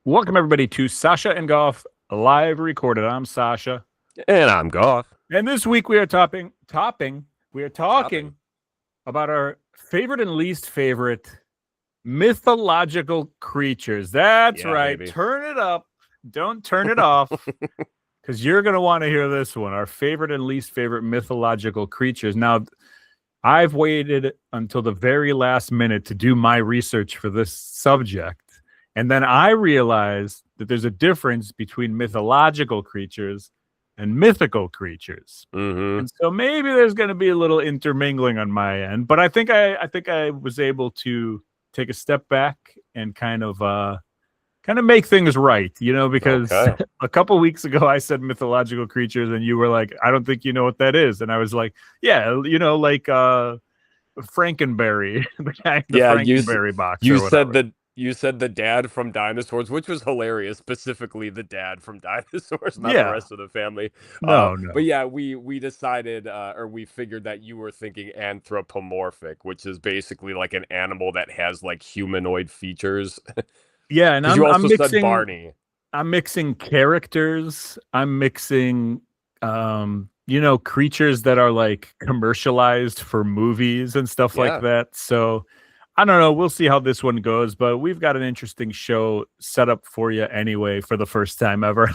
Welcome everybody to Sasha and Goff live recorded. I'm Sasha, And I'm Goff. and this week we are talking Topping. about our favorite and least favorite mythological creatures. That's Yeah, right. baby. Turn it up. Don't turn it off, because you're going to want to hear this one. Our favorite and least favorite mythological creatures. Now, I've waited until the very last minute to do my research for this subject. And then I realized that there's a difference between mythological creatures and mythical creatures. Mm-hmm. And so maybe there's going to be a little intermingling on my end, but I think I was able to take a step back and kind of make things right, because Okay. a couple weeks ago I said mythological creatures and you were like, I don't think you know what that is. And I was like, yeah, like Frankenberry, the guy, the Yeah, Frankenberry box you or said whatever. the dad from Dinosaurs, which was hilarious. Specifically, the dad from Dinosaurs, not the Yeah. rest of the family. No, But no. yeah, we decided, or we figured that you were thinking anthropomorphic, which is basically like an animal that has like humanoid features. Yeah, and Because you I'm also said mixing Barney. characters. I'm mixing creatures that are like commercialized for movies and stuff like Yeah, that. So I don't know. We'll see how this one goes, but we've got an interesting show set up for you anyway for the first time ever.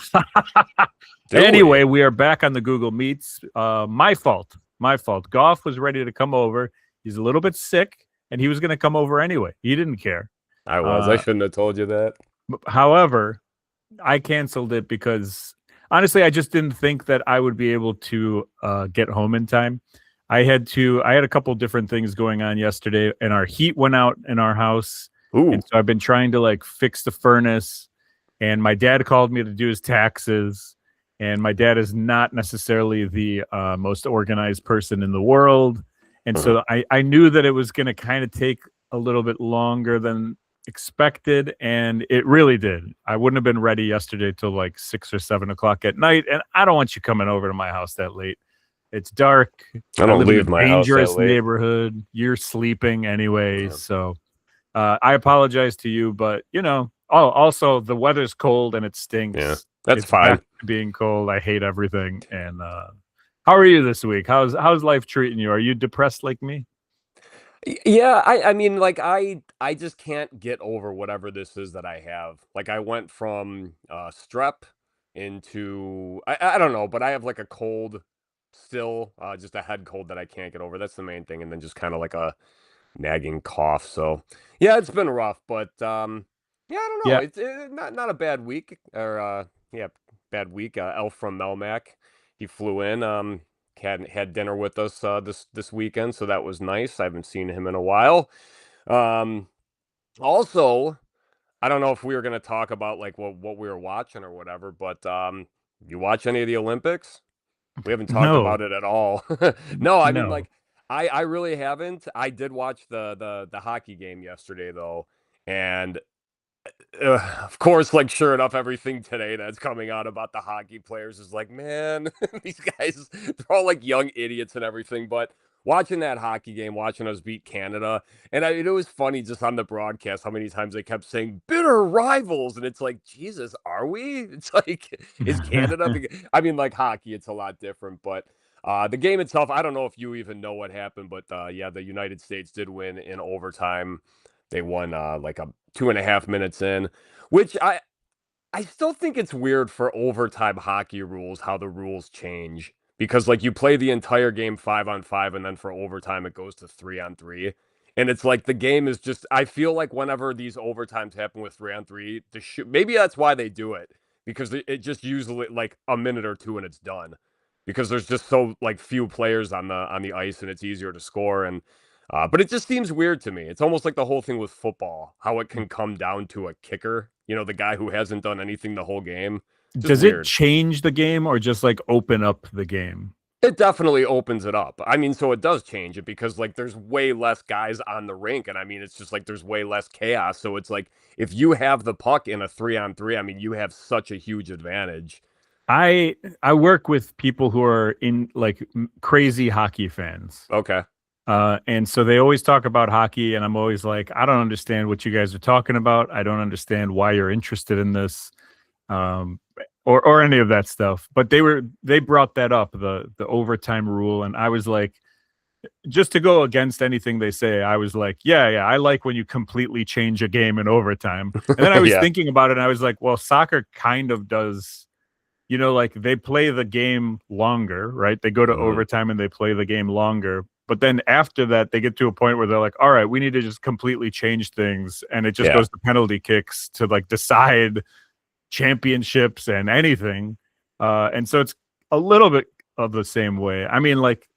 do we? Anyway, we are back on the Google Meets. My fault. My fault. Goff was ready to come over. He's a little bit sick, and he was going to come over anyway. He didn't care. I was. I Uh, shouldn't have told you that. However, I canceled it because honestly, I just didn't think that I would be able to get home in time. I had a couple different things going on yesterday, and our heat went out in our house. And Ooh. so I've been trying to like fix the furnace. And my dad called me to do his taxes. And my dad is not necessarily the most organized person in the world. And so I knew that it was going to kind of take a little bit longer than expected, and it really did. I wouldn't have been ready yesterday till like 6 or 7 o'clock at night, and I don't want you coming over to my house that late. It's dark. I I don't live in leave a my house that dangerous late. neighborhood. You're sleeping anyway, Yeah. so I apologize to you, but oh, also the weather's cold and it Yeah, stinks. that's It's back fine. to being cold. I hate everything. And how are you this week? How's life treating you? Are you depressed like me? Yeah, I mean, like I just can't get over whatever this is that I have. Like I went from strep into I don't know, but I have like a cold still, just a head cold that I can't get over. That's the main thing, and then just kind of like a nagging cough. So yeah, it's been rough, but yeah, I don't know. Yeah. It's not a bad week or yeah, bad week. Elf from Melmac, he flew in. Had dinner with us this weekend, so that was nice. I haven't seen him in a while. Um, Also, I don't know if we were gonna talk about like what we were watching or whatever, but you watch any of the Olympics? We haven't talked No. about it at all. No, I mean No. like I really haven't. I did watch the hockey game yesterday though, and of course, like sure enough, everything today that's coming out about the hockey players is like, man, these guys, they're all like young idiots and everything. But watching that hockey game, watching us beat Canada, and it was funny just on the broadcast how many times they kept saying bitter rivals, and it's like, Jesus, are we? It's like, is Canada? I mean, like hockey, it's a lot different, but. The game itself, I don't know if you even know what happened, but yeah, the United States did win in overtime. They won like a 2.5 minutes in, which I still think it's weird for overtime hockey rules how the rules change because like you play the entire game 5-on-5 and then for overtime it goes to 3-on-3. And it's like the game is just I feel like whenever these overtimes happen with 3-on-3, maybe that's why they do it because it just usually like a minute or two and it's done because there's just so like few players on the ice and it's easier to score and but it just seems weird to me. It's almost like the whole thing with football, how it can come down to a kicker, the guy who hasn't done anything the whole game. Just Does it weird. change the game or just like open up the game? It definitely opens it up. I mean, so it does change it because like there's way less guys on the rink, and I mean it's just like there's way less chaos. So it's like if you have the puck in a 3-on-3, I mean you have such a huge advantage. I work with people who are in like crazy hockey fans. Okay. And so they always talk about hockey, and I'm always like, I don't understand what you guys are talking about. I don't understand why you're interested in this, um, or any of that stuff. But they brought that up, the overtime rule, and I was like, just to go against anything they say, I was like, yeah, I like when you completely change a game in overtime. And then I was Yeah. thinking about it, and I was like, well, soccer kind of does, like they play the game longer, right? They go to overtime and they play the game longer. But then after that, they get to a point where they're like, all right, we need to just completely change things. And it just goes to penalty kicks to like decide championships and anything. And so it's a little bit of the same way. I mean, like,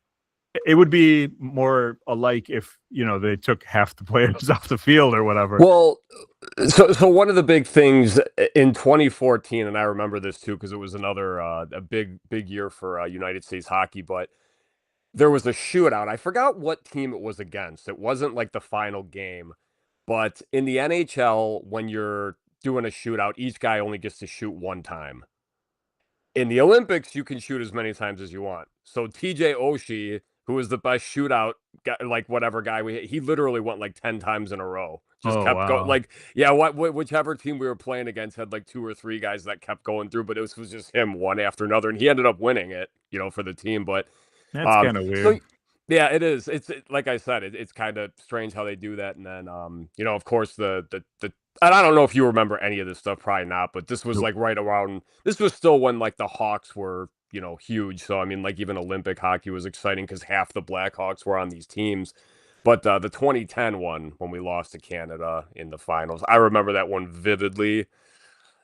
it would be more alike if, they took half the players off the field or whatever. Well, so one of the big things in 2014, and I remember this too because it was another a big year for United States hockey, but there was a shootout. I forgot what team it was against. It wasn't like the final game, but in the NHL, when you're doing a shootout, each guy only gets to shoot one time. In the Olympics, you can shoot as many times as you want. So TJ Oshie, who was the best shootout guy, like whatever guy he literally went like 10 times in a row. Just kept going. Wow. Like, whichever team we were playing against had like 2 or 3 guys that kept going through, but it was just him one after another, and he ended up winning it, for the team. But That's kind of weird. so yeah, it is. Like I said, it's kind of strange how they do that. And then, of course, the and I don't know if you remember any of this stuff, probably not, but this was Nope. like right around. This was still when like the Hawks were, huge. So I mean, like even Olympic hockey was exciting because half the Blackhawks were on these teams. But the 2010 one, when we lost to Canada in the finals, I remember that one vividly.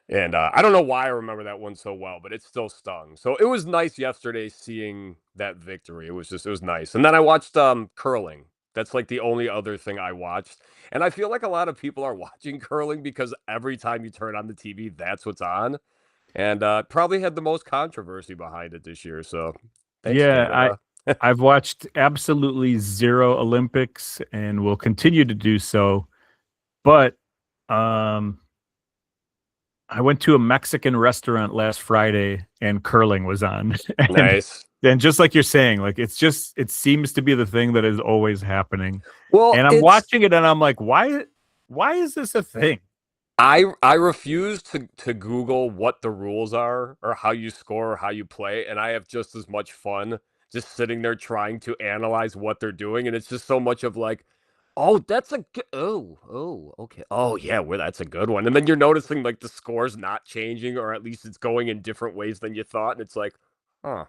And I don't know why I remember that one so well, but it still stung. So it was nice yesterday seeing that victory. It was nice. And then I watched curling. That's like the only other thing I watched. And I feel like a lot of people are watching curling because every time you turn on the TV, that's what's on. And probably had the most controversy behind it this year. So thanks, Yeah, Canada. I've watched absolutely zero Olympics and will continue to do so. But I went to a Mexican restaurant last Friday and curling was on. Nice. And just like you're saying, like it seems to be the thing that is always happening. Well, And I'm watching it and I'm like, why is this a thing? I refuse to Google what the rules are or how you score or how you play, and I have just as much fun just sitting there trying to analyze what they're doing, and it's just so much of like, oh, that's a good, okay, oh yeah, well that's a good one, and then you're noticing like the score's not changing, or at least it's going in different ways than you thought, and it's like, huh,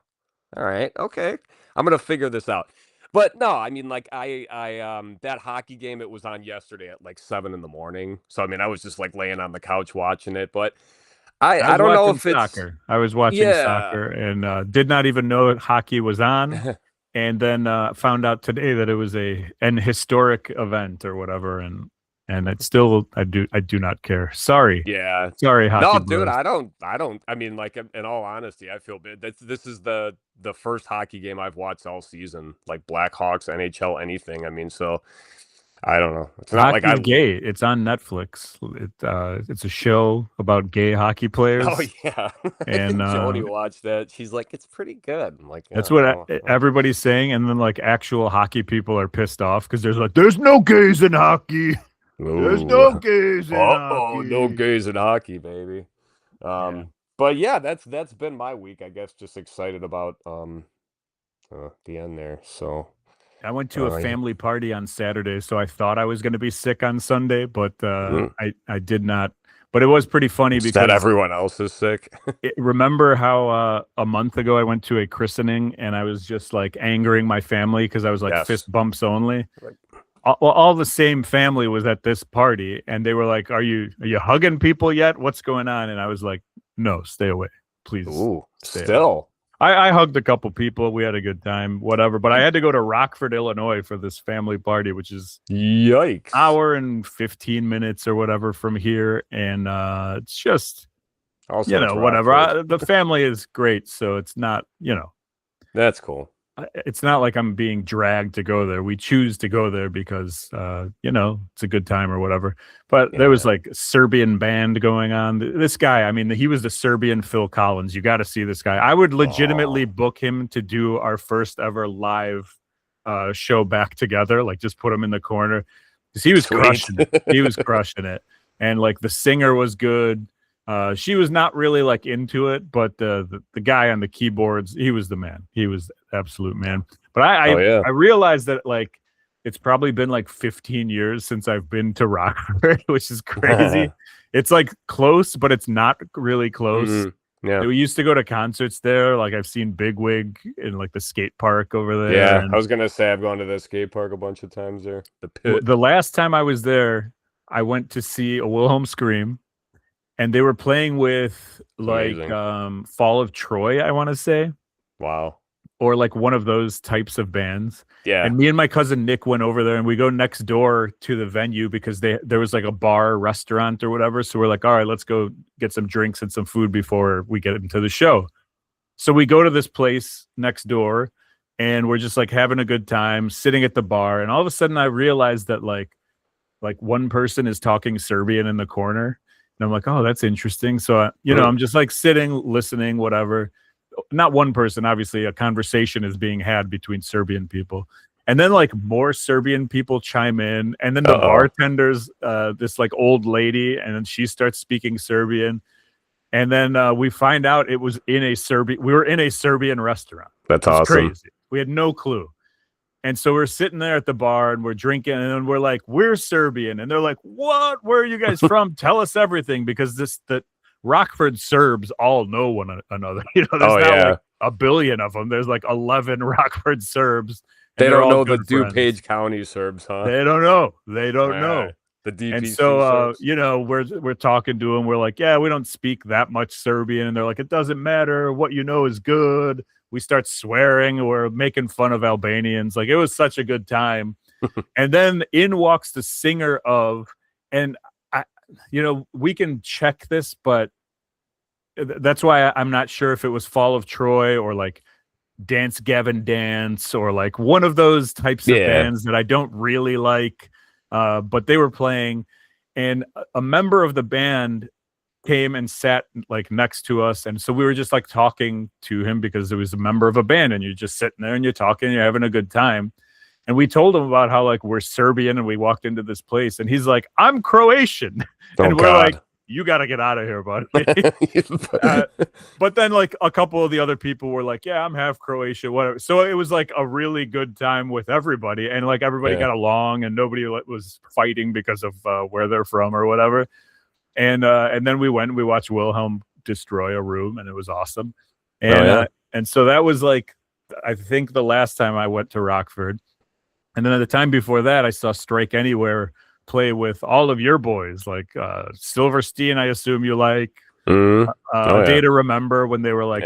all right, okay, I'm gonna figure this out. But no, I mean, like that hockey game, it was on yesterday at like 7 in the morning. So I mean, I was just like laying on the couch watching it. But I I was don't know watching if it's soccer. I was watching yeah. soccer and did not even know hockey was on. And then found out today that it was an historic event or whatever. And it's still I do not care. Sorry. Yeah. Sorry, hockey No, dude, bros. I don't I mean, like in all honesty, I feel bad. This is the first hockey game I've watched all season, like Blackhawks, NHL, anything. I mean, so I don't know. It's not like Hockey's gay. It's on Netflix. It's a show about gay hockey oh players. yeah. I And think Jody watched that. She's like, it's pretty good. I'm like, that's yeah, what oh, everybody's saying. And then like actual hockey people are pissed off because there's no gays in hockey. There's ooh. no gays in Uh-oh, no hockey. gays in hockey, baby. Yeah. But yeah, that's been my week. I guess just excited about the end there. So I went to a yeah. family party on Saturday, so I thought I was going to be sick on Sunday, but Mm. I did not. But it was pretty funny Instead, because everyone else is sick. remember how a month ago I went to a christening and I was just like angering my family because I was like Yes. fist bumps only. Like, All the same family was at this party and they were like, are you hugging people yet? What's going on? And I was like, no, stay away, please. ooh, Stay away. still. I hugged a couple people. We had a good time, whatever. But I had to go to Rockford, Illinois for this family party, which is Yikes. hour and 15 minutes or whatever from here. And it's just, Also, it's whatever. Rockford. The family is great. So it's not, That's cool. it's not like I'm being dragged to go there. We choose to go there because, it's a good time or whatever. But there was like a Serbian band going on. This guy, I mean, he was the Serbian Phil Collins. You got to see this guy. I would legitimately book him to do our first ever live show back together, like just put him in the corner because he was Sweet. crushing it. He was crushing it, and like the singer was good. She was not really like into it, but the guy on the keyboards, he was the man. He was the absolute man. But I realized that like it's probably been like 15 years since I've been to Rockford, which is crazy. It's like close, but it's not really close. Mm-hmm. Yeah, we used to go to concerts there. Like I've seen Bigwig in like the skate park over there. Yeah, and I was gonna say I've gone to the skate park a bunch of times there. The Pit. the last time I was there, I went to see a Wilhelm Scream, and they were playing with like Fall of Troy, I want to say. Wow. Or like one of those types of bands. Yeah. And me and my cousin Nick went over there, and we go next door to the venue because there was like a bar, restaurant or whatever. So we're like, all right, let's go get some drinks and some food before we get into the show. So we go to this place next door, and we're just like having a good time sitting at the bar. And all of a sudden I realized that like one person is talking Serbian in the corner. And I'm like, oh, that's interesting. So, I'm just like sitting, listening, whatever. Not one person, obviously, a conversation is being had between Serbian people. And then like more Serbian people chime in. And then the bartender's this like old lady, and then she starts speaking Serbian. And then we find out it was we were in a Serbian restaurant. That's awesome. Crazy. We had no clue. And so we're sitting there at the bar and we're drinking, and we're like, we're Serbian. And they're like, what? Where are you guys from? Tell us everything, because the Rockford Serbs all know one another. There's not like a billion of them. There's like 11 Rockford Serbs. They don't know the DuPage County Serbs, huh? They don't know. They don't know. The DPC and so, Serbs. we're talking to them. We're like, yeah, we don't speak that much Serbian. And they're like, it doesn't matter. What you know is good. We start swearing. We're making fun of Albanians. Like, it was such a good time. And then in walks the singer of, and we can check this, but that's why I'm not sure if it was Fall of Troy or like Dance Gavin Dance or like one of those types of bands that I don't really like. But they were playing, and a member of the band came and sat like next to us. And so we were just like talking to him because it was a member of a band, and you're just sitting there and you're talking, and you're having a good time. And we told him about how like we're Serbian, and we walked into this place, and he's like, I'm Croatian. And we're like, you got to get out of here, buddy. But then like a couple of the other people were like, yeah, I'm half Croatian, whatever. So it was like a really good time with everybody, and like everybody got along, and nobody was fighting because of where they're from or whatever. And then we watched Wilhelm destroy a room, and it was awesome. And and so that was like, I think the last time I went to Rockford. And then at the time before that, I saw Strike Anywhere play with all of your boys, like Silverstein, I assume you like. Day to Remember, when they were like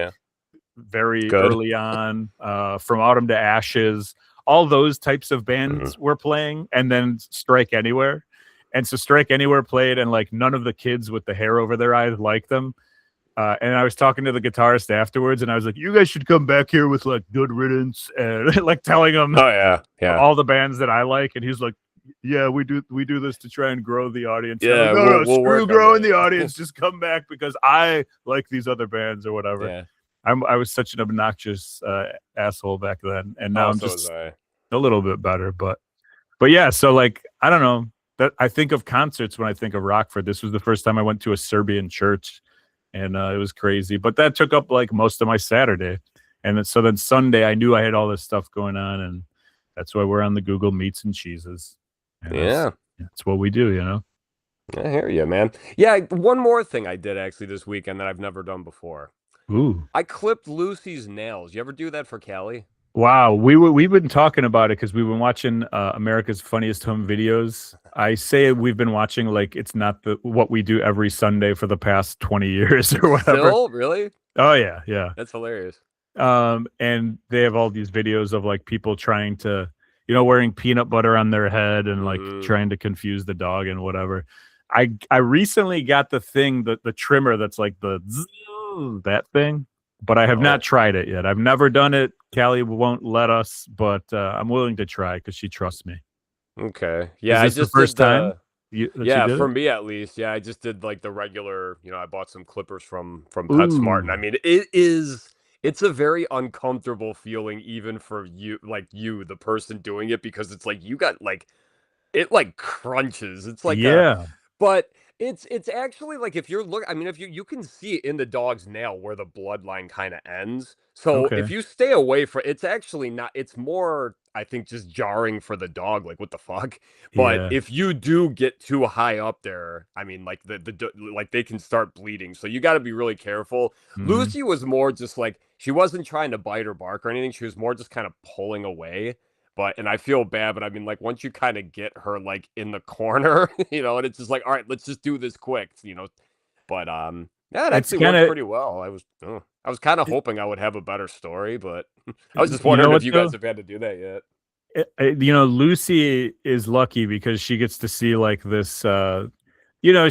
very early on, From Autumn to Ashes, all those types of bands were playing, and then Strike Anywhere. And so Strike Anywhere played, and like none of the kids with the hair over their eyes liked them. And I was talking to the guitarist afterwards, and I was like, you guys should come back here with like Good Riddance, and like telling him all the bands that I like. And he's like, yeah, we do this to try and grow the audience. Yeah, like, no, screw growing the audience. Just come back because I like these other bands or whatever. Yeah. I was such an obnoxious asshole back then, and now I'm just a little bit better. But yeah, so like, I don't know. That I think of concerts when I think of Rockford. This was the first time I went to a Serbian church, and it was crazy. But that took up like most of my Saturday, and so then Sunday I knew I had all this stuff going on, and that's why we're on the Google Meats and Cheeses. And that's what we do, I hear you, man. Yeah, one more thing I did actually this weekend that I've never done before. Ooh. I clipped Lucy's nails. You ever do that for Callie? Wow, we've been talking about it because we've been watching America's Funniest Home Videos. I say we've been watching like it's not what we do every Sunday for the past 20 years or whatever. Still, really? Oh yeah. That's hilarious. And they have all these videos of like people trying to, wearing peanut butter on their head and like trying to confuse the dog and whatever. I recently got the thing, the trimmer that's like that thing. But I have not tried it yet. I've never done it. Callie won't let us, but I'm willing to try because she trusts me. Okay. Yeah, Is this the first time? For me at least. Yeah, I just did like the regular. I bought some clippers from PetSmart, and I mean, it's a very uncomfortable feeling even for you, the person doing it, because it's like you got like it like crunches. It's like a Yeah. but it's actually like if you're look I mean if you can see it in the dog's nail where the bloodline kind of ends. So Okay. if you stay away from it's actually not it's more I think just jarring for the dog like what the fuck. But Yeah. if you do get too high up there, I mean like like they can start bleeding. So you got to be really careful. Hmm. Lucy was more just like she wasn't trying to bite or bark or anything. She was more just kind of pulling away. But and I feel bad, but I mean, like once you kind of get her like in the corner, and it's just like, all right, let's just do this quick. But yeah, it It's actually kind worked of, pretty well. I was kind of hoping I would have a better story, but I was just you know wondering if what you guys though? have had to do that yet. Lucy is lucky because she gets to see like this.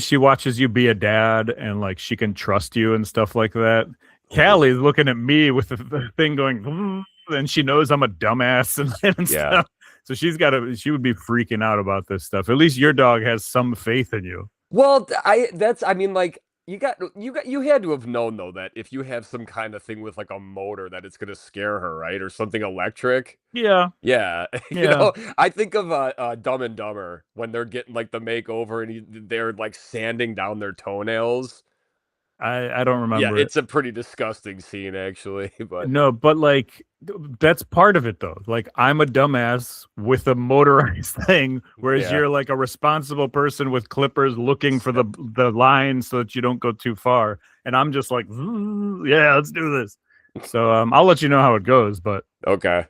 She watches you be a dad, and like she can trust you and stuff like that. Ooh, Callie's looking at me with the thing going, and she knows I'm a dumbass and yeah. stuff. So she would be freaking out about this stuff. At least your dog has some faith in you. Well, I mean, like you had to have known though that if you have some kind of thing with like a motor that it's gonna scare her, right, or something electric. Yeah, Yeah, yeah. I think of Dumb and Dumber when they're getting like the makeover and they're like sanding down their toenails. I don't Yeah, remember it. it's a pretty disgusting scene actually, but No, but like that's part of it though. Like I'm a dumbass with a motorized thing, whereas yeah. you're like a responsible person with clippers looking for the line so that you don't go too far. And I'm just like, yeah, let's do this. So I'll let you know how it goes. But Okay.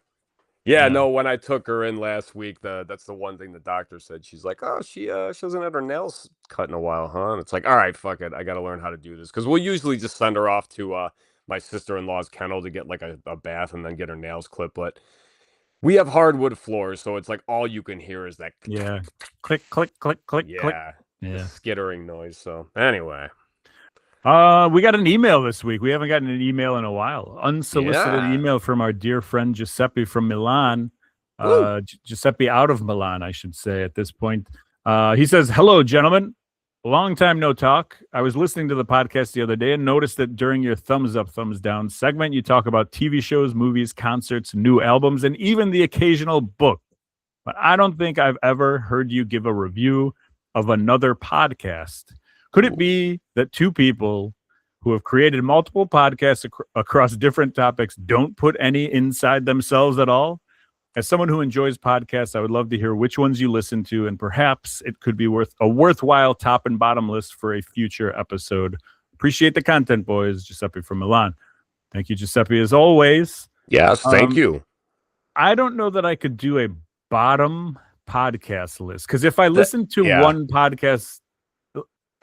Yeah, yeah, no, when I took her in last week, that's the one thing the doctor said. She's like, "Oh, she hasn't had her nails cut in a while, huh?" And it's like, "All right, fuck it. I got to learn how to do this." Cuz we'll usually just send her off to my sister-in-law's kennel to get like a bath and then get her nails clipped, but we have hardwood floors, so it's like all you can hear is that yeah, click, click, click, click, click. yeah, the Yeah. skittering noise. So, anyway. We got an email this week. We haven't gotten an email in a while. Unsolicited Yeah. email from our dear friend Giuseppe from Milan. Woo. Giuseppe out of Milan, I should say at this point. He says, "Hello, gentlemen. Long time no talk. I was listening to the podcast the other day and noticed that during your thumbs up, thumbs down segment, you talk about TV shows, movies, concerts, new albums, and even the occasional book. But I don't think I've ever heard you give a review of another podcast. Could it Ooh. be that two people who have created multiple podcasts across different topics don't put any inside themselves at all? As someone who enjoys podcasts, I would love to hear which ones you listen to, and perhaps it could be worthwhile top and bottom list for a future episode. Appreciate the content, boys." Giuseppe from Milan. Thank you, Giuseppe, as always. Yes, thank Um, you. I don't know that I could do a bottom podcast list because if I That listen to yeah. one podcast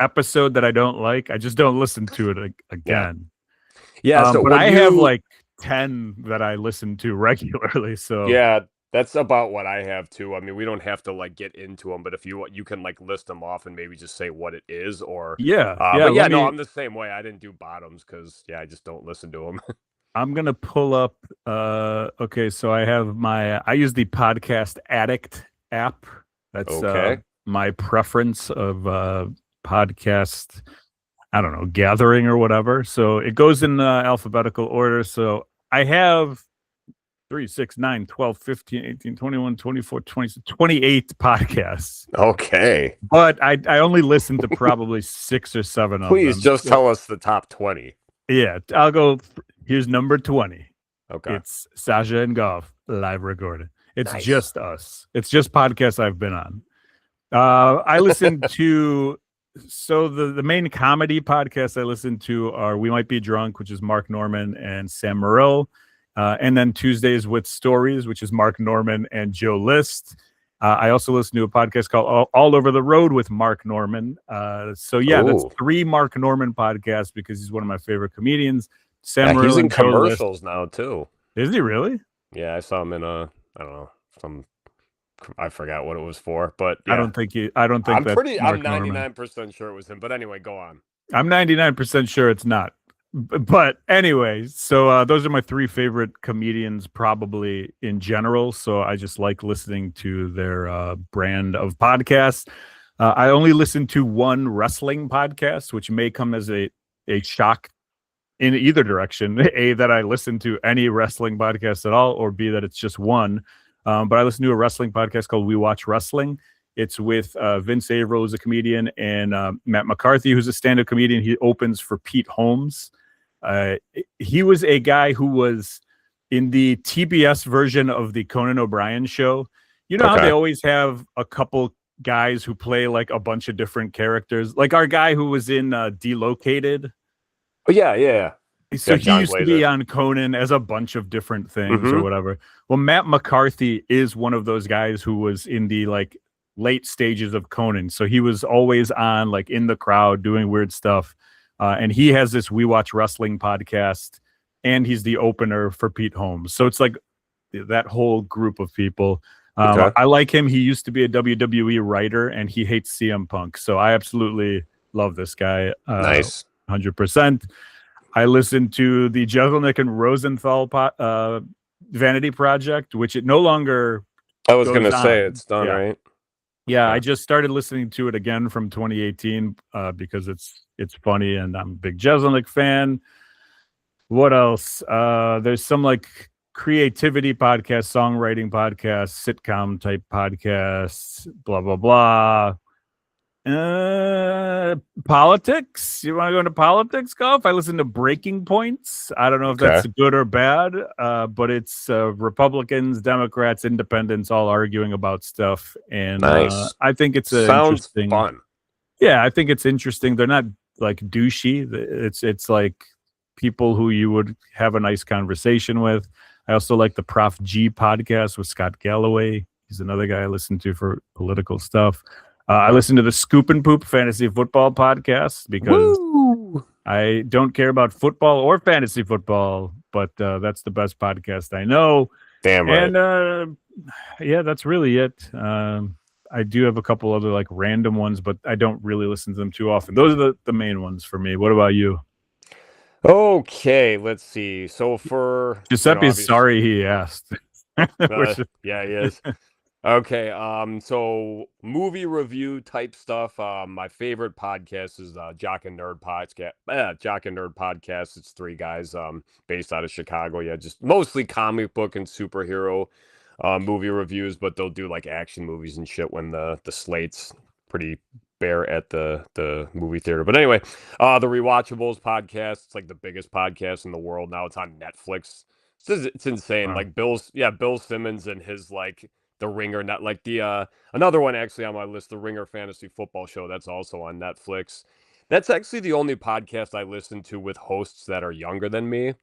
episode that I don't like, I just don't listen to it Yeah. again. Yeah, so But when I have you like 10 that I listen to regularly. So Yeah, that's about what I have too. I mean, we don't have to like get into them, but if you can like list them off and maybe just say what it is or yeah, yeah. but yeah, Let no, me. I'm the same way. I didn't do bottoms cuz yeah, I just don't listen to them. I'm gonna pull up. Okay, so I use the Podcast Addict app. That's Okay. my preference of podcast. I don't know, gathering or whatever. So it goes in alphabetical order. So I have 3, 6, 9, 12, 15, 18, 21, 24, 20, 28 podcasts. Okay. But I only listen to probably 6 or 7 of Please them. just tell us the top 20. Yeah, I'll go. Here's number 20. Okay. It's Sasha and Goff live recorded. It's Nice. just us. It's just podcasts I've been on. I listen to the main comedy podcasts I listen to are We Might Be Drunk, which is Mark Norman and Sam Morril, and then Tuesdays with Stories, which is Mark Norman and Joe List. I also listen to a podcast called All Over the Road with Mark Norman. So yeah, that's Ooh. 3 Mark Norman podcasts because he's one of my favorite comedians. Sam Yeah, he's Morril in and Joe List. commercials now too. Is he really? Yeah, I saw him in I don't know, I forgot what it was for, but I yeah. don't think I don't think that's I'm Mark Norman. 99% sure it was him, but anyway, go on. I'm 99% sure it's not. But anyway, so those are my 3 favorite comedians probably in general. So I just like listening to their brand of podcasts. I only listen to one wrestling podcast, which may come as a shock in either direction. A, that I listen to any wrestling podcast at all, or B, that it's just one. But I listen to a wrestling podcast called We Watch Wrestling. It's with Vince Averill, who's a comedian, and Matt McCarthy, who's a stand-up comedian. He opens for Pete Holmes. He was a guy who was in the TBS version of the Conan O'Brien show. You know how they always have a couple guys who play like a bunch of different characters? Like our guy who was in Delocated. Oh, yeah. So he used to be on Conan as a bunch of different things or whatever. Well, Matt McCarthy is one of those guys who was in the like late stages of Conan. So he was always on like in the crowd doing weird stuff. And he has this We Watch Wrestling podcast, and he's the opener for Pete Holmes. So it's like that whole group of people. I like him. He used to be a WWE writer, and he hates CM Punk. So I absolutely love this guy. Nice. 100%. I listened to the Jeselnik and Rosenthal Vanity Project, which it no longer. I was going to say it's done, right? Yeah, I just started listening to it again from 2018 because it's funny, and I'm a big Jeselnik fan. What else? There's some like creativity podcast, songwriting podcast, sitcom type podcasts, blah blah blah. Politics. You want to go into politics, Goff? I listen to Breaking Points. I don't know if that's good or bad, but it's Republicans, Democrats, Independents all arguing about stuff, and I think it's sounds fun. Yeah, I think it's interesting. They're not like douchey. It's like people who you would have a nice conversation with. I also like the Prof G podcast with Scott Galloway. He's another guy I listen to for political stuff. I listen to the Scoop and Poop Fantasy Football podcast because I don't care about football or fantasy football, but that's the best podcast I know. Damn right. And yeah, that's really it. I do have a couple other like random ones, but I don't really listen to them too often. Those are the main ones for me. What about you? Okay, let's see. So for Giuseppe's sorry he asked. Yeah, he is. Okay, so movie review type stuff. My favorite podcast is Jock and Nerd podcast. Jock and Nerd podcast. It's three guys based out of Chicago. Yeah, just mostly comic book and superhero movie reviews, but they'll do like action movies and shit when the slate's pretty bare at the movie theater. But anyway, the Rewatchables podcast. It's like the biggest podcast in the world now. It's on Netflix. It's insane. Wow. Like Bill Simmons and his like The Ringer, not like the another one actually on my list, the Ringer Fantasy Football Show. That's also on Netflix. That's actually the only podcast I listen to with hosts that are younger than me.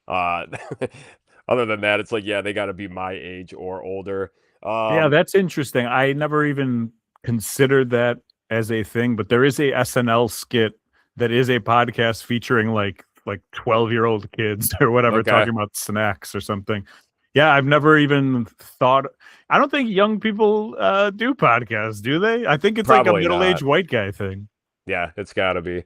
Other than that, it's like, yeah, they got to be my age or older. Yeah, that's interesting. I never even considered that as a thing, but there is a SNL skit that is a podcast featuring like 12-year-old kids or whatever talking about snacks or something. Yeah, I've never even thought. I don't think young people do podcasts, do they? I think it's probably like a middle-aged white guy thing. Yeah, it's got to be.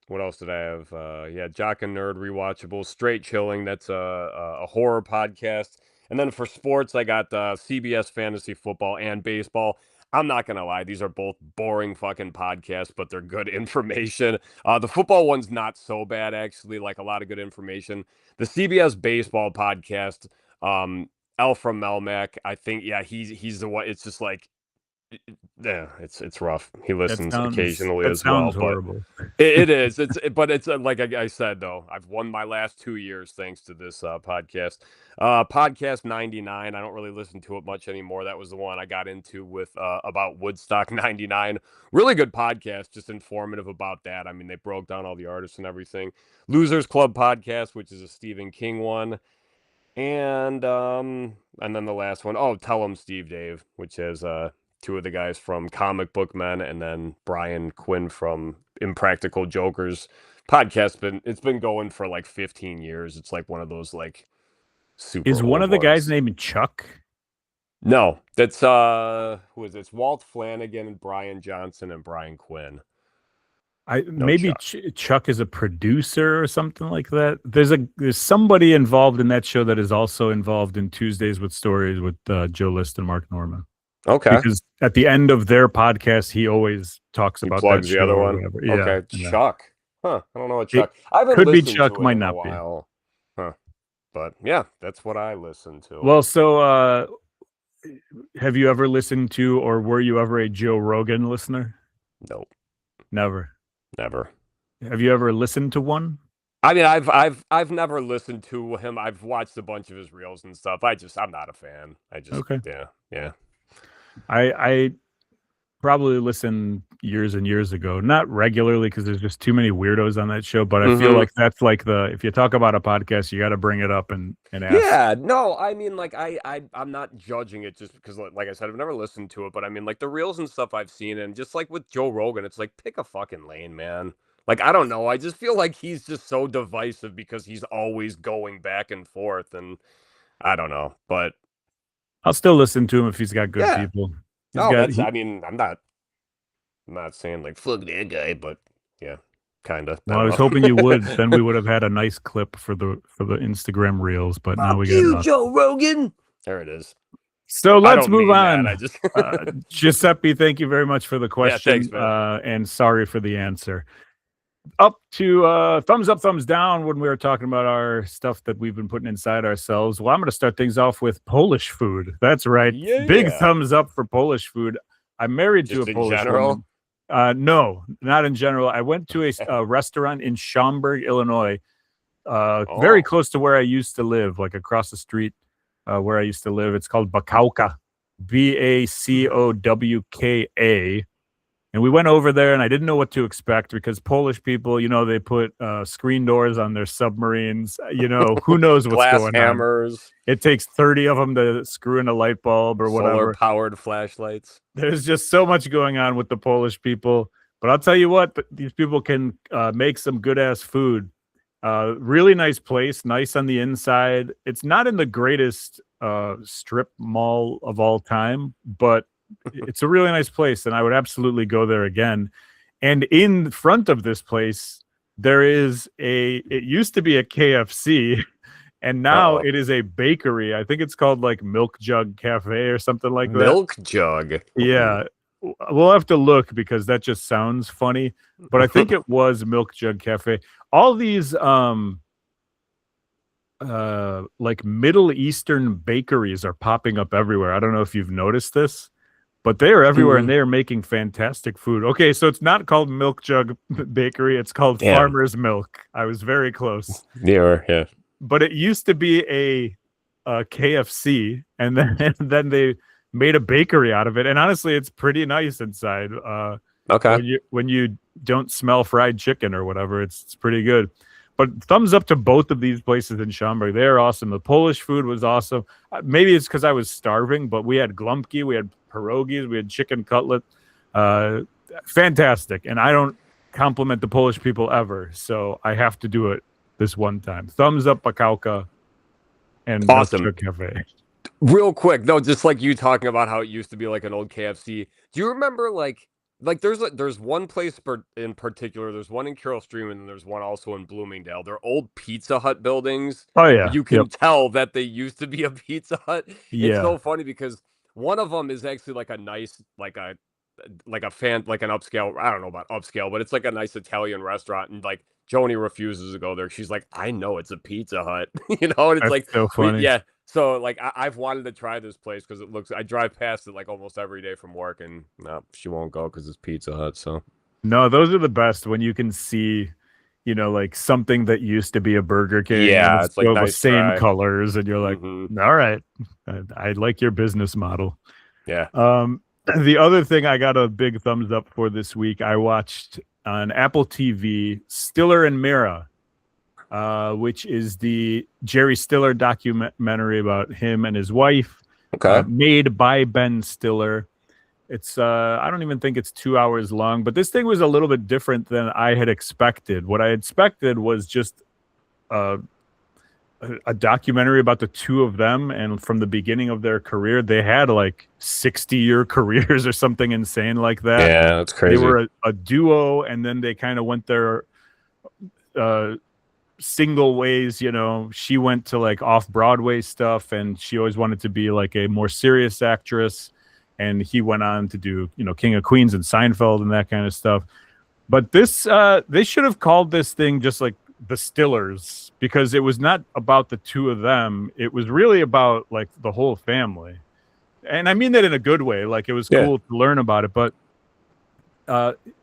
What else did I have? Yeah, Jock and Nerd Rewatchable, Straight Chilling. That's a horror podcast. And then for sports, I got CBS Fantasy Football and Baseball. I'm not going to lie. These are both boring fucking podcasts, but they're good information. The football one's not so bad, actually, like a lot of good information. The CBS Baseball podcast, Al from Melmac, I think, yeah, he's the one. It's just like, yeah, it's rough. He listens occasionally as well. Horrible. But it is. But it's like I said, though, I've won my last 2 years thanks to this podcast. Podcast 99. I don't really listen to it much anymore. That was the one I got into with about Woodstock 99. Really good podcast, just informative about that. I mean, they broke down all the artists and everything. Losers Club podcast, which is a Stephen King one. And then the last one, Tell 'em Steve Dave, which has two of the guys from Comic Book Men, and then Brian Quinn from Impractical Jokers podcast. It's been going for like 15 years. It's like one of those like super. Is one of the guys named Chuck? No, that's who is it? It's Walt Flanagan and Brian Johnson and Brian Quinn. Maybe Chuck is a producer or something like that. There's somebody involved in that show that is also involved in Tuesdays with Stories with Joe List and Mark Norman. Okay. Because at the end of their podcast, he always talks about plugs that the other one. Yeah, okay, yeah. Chuck. Huh. I don't know what It Chuck. I haven't could be listened Chuck, to it might in a not be. while. Huh. But yeah, that's what I listen to. Well, so have you ever listened to, or were you ever a Joe Rogan listener? Nope. Never. Never. Have you ever listened to one? I mean, I've never listened to him. I've watched a bunch of his reels and stuff. I'm not a fan. Okay. Yeah. I probably listened years and years ago, not regularly because there's just too many weirdos on that show. But I feel like that's like if you talk about a podcast, you got to bring it up and ask. Yeah, no, I mean, like I'm not judging it just because, like I said, I've never listened to it, but I mean, like the reels and stuff I've seen, and just like with Joe Rogan, it's like pick a fucking lane, man. Like I don't know, I just feel like he's just so divisive because he's always going back and forth, and I don't know, but I'll still listen to him if he's got good yeah, people. no, that's I mean, I'm not saying like fuck that guy, but yeah, kind of. Well, I was hoping you would. Then we would have had a nice clip for the Instagram reels, but now we got you, nothing. Joe Rogan. There it is. So let's move on. I just Giuseppe, thank you very much for the question. Yeah, thanks, man. And sorry for the answer. Up to thumbs up, thumbs down when we were talking about our stuff that we've been putting inside ourselves. Well, I'm going to start things off with Polish food. That's right. Yeah. Big thumbs up for Polish food. I'm married just to a Polish general? woman. No, not in general. I went to a restaurant in Schaumburg, Illinois, very close to where I used to live, like across the street where I used to live. It's called Bacowka, Bacowka. And we went over there, and I didn't know what to expect because Polish people, they put screen doors on their submarines. Who knows what's Glass going hammers. on. It takes 30 of them to screw in a light bulb or whatever. Solar-powered flashlights. There's just so much going on with the Polish people. But I'll tell you what, these people can make some good-ass food. Really nice place, nice on the inside. It's not in the greatest strip mall of all time, but it's a really nice place, and I would absolutely go there again. And in front of this place, it used to be a KFC, and now it is a bakery. I think it's called like Milk Jug Cafe or something like that. Milk Jug. Yeah. We'll have to look because that just sounds funny, but I think it was Milk Jug Cafe. All these like Middle Eastern bakeries are popping up everywhere. I don't know if you've noticed this, but they are everywhere and they are making fantastic food. Okay, so it's not called Milk Jug Bakery, it's called Farmer's Milk. I was very close. Yeah. But it used to be a KFC, and then they made a bakery out of it. And honestly, it's pretty nice inside. Okay. When you don't smell fried chicken or whatever, it's pretty good. But thumbs up to both of these places in Schaumburg. They're awesome. The Polish food was awesome. Maybe it's because I was starving, but we had glumki, we had pierogies, we had chicken cutlet. Fantastic. And I don't compliment the Polish people ever, so I have to do it this one time. Thumbs up, Bacowka and awesome Cafe. Real quick, no, just like you talking about how it used to be like an old KFC. Do you remember like there's one place in particular, there's one in Carroll Stream and there's one also in Bloomingdale. They're old Pizza Hut buildings. Oh yeah. You can tell that they used to be a Pizza Hut. Yeah. It's so funny because one of them is actually like a nice, like an upscale, I don't know about upscale, but it's like a nice Italian restaurant, and like Joni refuses to go there. She's like, I know it's a Pizza Hut, and it's That's like so funny. yeah. So like I've wanted to try this place because I drive past it like almost every day from work, and no, she won't go because it's Pizza Hut. So no, those are the best when you can see, like something that used to be a Burger King. Yeah, it's like nice, the same try. Colors, and you're like, all right, I like your business model. Yeah. The other thing I got a big thumbs up for this week, I watched on Apple TV Stiller and Meara, which is the Jerry Stiller documentary about him and his wife, made by Ben Stiller. It's I don't even think it's 2 hours long, but this thing was a little bit different than I had expected. What I expected was just a documentary about the two of them, and from the beginning of their career, they had like 60-year careers or something insane like that. Yeah, that's crazy. They were a duo, and then they kind of went their single ways. She went to like off-Broadway stuff, and she always wanted to be like a more serious actress, and he went on to do King of Queens and Seinfeld and that kind of stuff. But this, they should have called this thing just like the Stillers, because it was not about the two of them. It was really about like the whole family. And I mean that in a good way. Like it was Yeah. cool to learn about it, but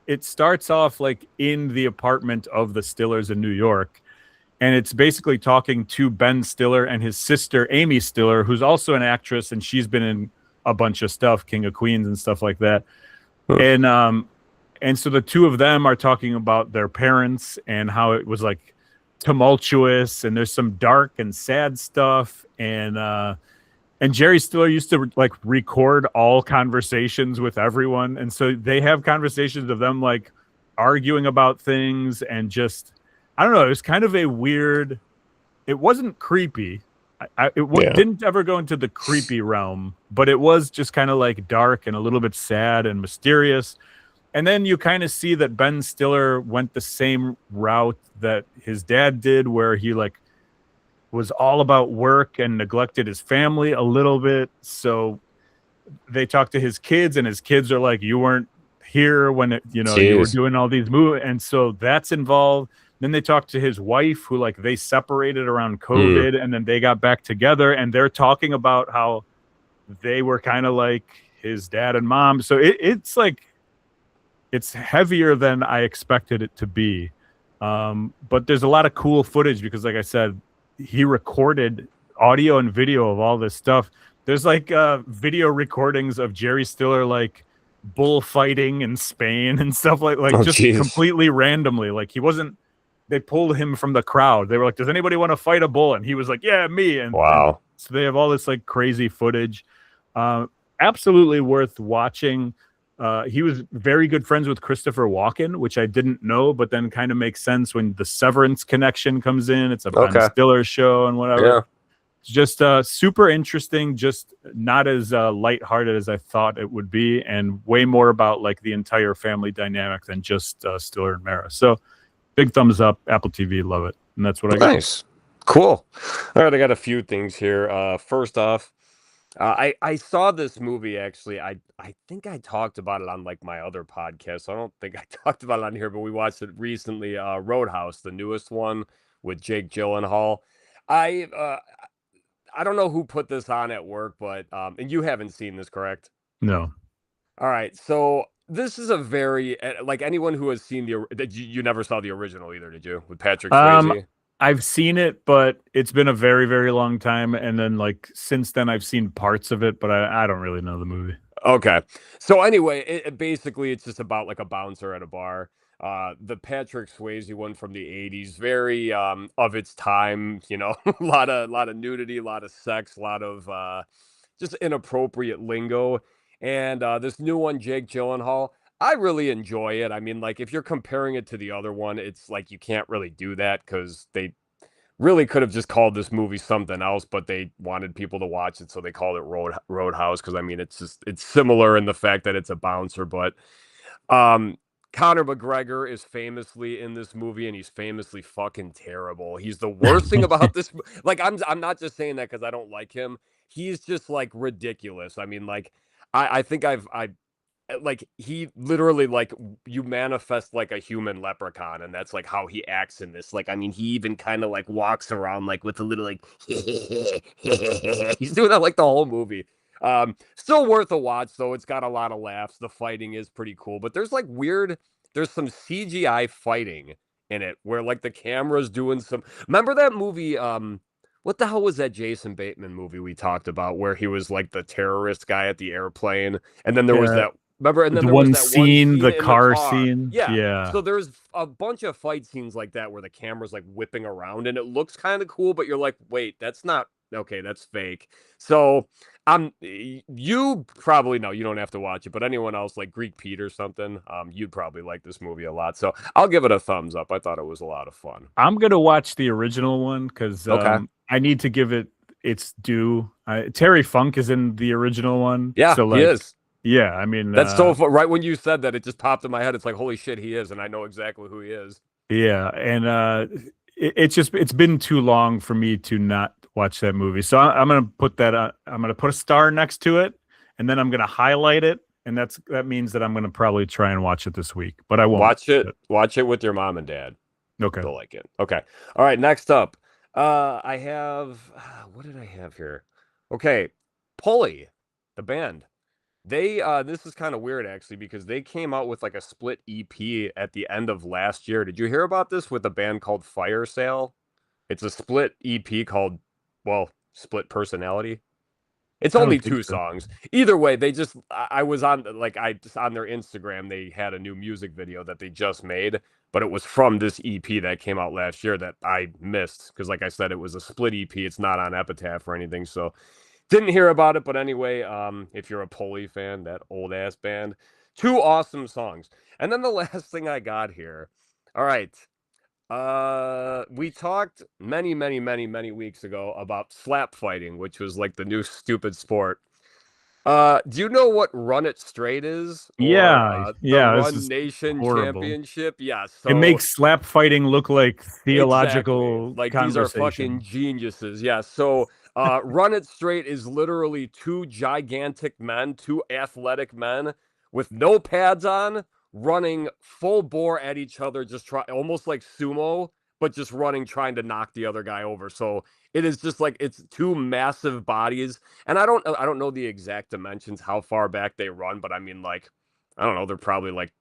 it starts off like in the apartment of the Stillers in New York. And it's basically talking to Ben Stiller and his sister, Amy Stiller, who's also an actress, and she's been in a bunch of stuff, King of Queens and stuff like that. Huh. And so the two of them are talking about their parents and how it was like tumultuous, and there's some dark and sad stuff. And Jerry Stiller used to like record all conversations with everyone. And so they have conversations of them like arguing about things and just, I don't know. It was kind of a weird, it wasn't creepy. Didn't ever go into the creepy realm, but it was just kind of like dark and a little bit sad and mysterious. And then you kind of see that Ben Stiller went the same route that his dad did, where he like was all about work and neglected his family a little bit. So they talk to his kids, and his kids are like, you weren't here when you were doing all these movies. And so that's involved. Then they talk to his wife, who like they separated around COVID and then they got back together, and they're talking about how they were kind of like his dad and mom. So it's like, it's heavier than I expected it to be. But there's a lot of cool footage because, like I said, he recorded audio and video of all this stuff. There's like video recordings of Jerry Stiller like bullfighting in Spain and stuff like completely randomly. Like they pulled him from the crowd. They were like, does anybody want to fight a bull? And he was like, yeah, me. And so they have all this like crazy footage. Absolutely worth watching. He was very good friends with Christopher Walken, which I didn't know, but then kind of makes sense when the Severance connection comes in. It's a Ben Stiller show and whatever. Yeah. It's just super interesting, just not as lighthearted as I thought it would be, and way more about like the entire family dynamic than just Stiller and Meara. So big thumbs up, Apple TV, love it. And that's what I got. Nice. Cool. All right, I got a few things here. First off, I saw this movie actually. I think I talked about it on like my other podcast. So I don't think I talked about it on here, but we watched it recently. Roadhouse, the newest one with Jake Gyllenhaal. I don't know who put this on at work, but and you haven't seen this, correct? No. All right, so this is a very like anyone who has seen you never saw the original either, did you? With Patrick Swayze? I've seen it, but it's been a very, very long time. And then like since then I've seen parts of it, but I don't really know the movie. Okay. So anyway, basically it's just about like a bouncer at a bar. The Patrick Swayze one from the 80s, very of its time, a lot of nudity, a lot of sex, a lot of just inappropriate lingo. And this new one, Jake Gyllenhaal, I really enjoy it. I mean, like, if you're comparing it to the other one, it's like you can't really do that because they really could have just called this movie something else, but they wanted people to watch it, so they called it Roadhouse. Because I mean, it's similar in the fact that it's a bouncer, but Conor McGregor is famously in this movie, and he's famously fucking terrible. He's the worst thing about this. Like, I'm not just saying that because I don't like him. He's just like ridiculous. I mean, like, I think I like he literally like you manifest like a human leprechaun, and that's like how he acts in this. Like, I mean, he even kind of like walks around like with a little like he's doing that like the whole movie. Still worth a watch though. It's got a lot of laughs. The fighting is pretty cool, but there's some CGI fighting in it where like the camera's doing some. Remember that movie? What the hell was that Jason Bateman movie we talked about where he was like the terrorist guy at the airplane, and then there was that. Remember, and then there was that one scene, the in car the car. scene. Yeah. So there's a bunch of fight scenes like that where the camera's like whipping around, and it looks kind of cool, but you're like, wait, that's not okay. That's fake. So you probably know, you don't have to watch it, but anyone else like Greek Pete or something, you'd probably like this movie a lot. So I'll give it a thumbs up. I thought it was a lot of fun. I'm gonna watch the original one because I need to give it its due. Terry Funk is in the original one. Yeah, so like, he is. Yeah, I mean that's so fun. Right when you said that, it just popped in my head. It's like, holy shit, he is, and I know exactly who he is. Yeah, and it's been too long for me to not watch that movie. So I'm gonna put that. I'm gonna put a star next to it, and then I'm gonna highlight it, and that means that I'm going to probably try and watch it this week, but I won't. Watch it with your mom and dad. Okay. They'll like it. Okay. All right. Next up, I have what did I have here? Okay, Pulley, the band. They this is kind of weird actually because they came out with like a split EP at the end of last year. Did you hear about this with a band called Fire Sale? It's a split EP called, well, Split Personality. It's I only don't think two so. songs. Either way, they just I was on like I just on their Instagram, they had a new music video that they just made, but it was from this EP that came out last year that I missed because like I said, it was a split EP. It's not on Epitaph or anything, so didn't hear about it. But anyway, if you're a Pulley fan, that old ass band, two awesome songs. And then the last thing I got here. All right. We talked many weeks ago about slap fighting, which was like the new stupid sport. Do you know what Run It Straight is, or the Yeah, this Run is Nation horrible. Championship? Yeah, It so makes slap fighting look like exactly. theological Like these are fucking conversation. geniuses. Yeah. So Run It Straight is literally two gigantic men, two athletic men with no pads on, running full bore at each other, just try almost like sumo, but just running, trying to knock the other guy over. So it is just like it's two massive bodies. And I don't know the exact dimensions, how far back they run, but I mean like I don't know, they're probably like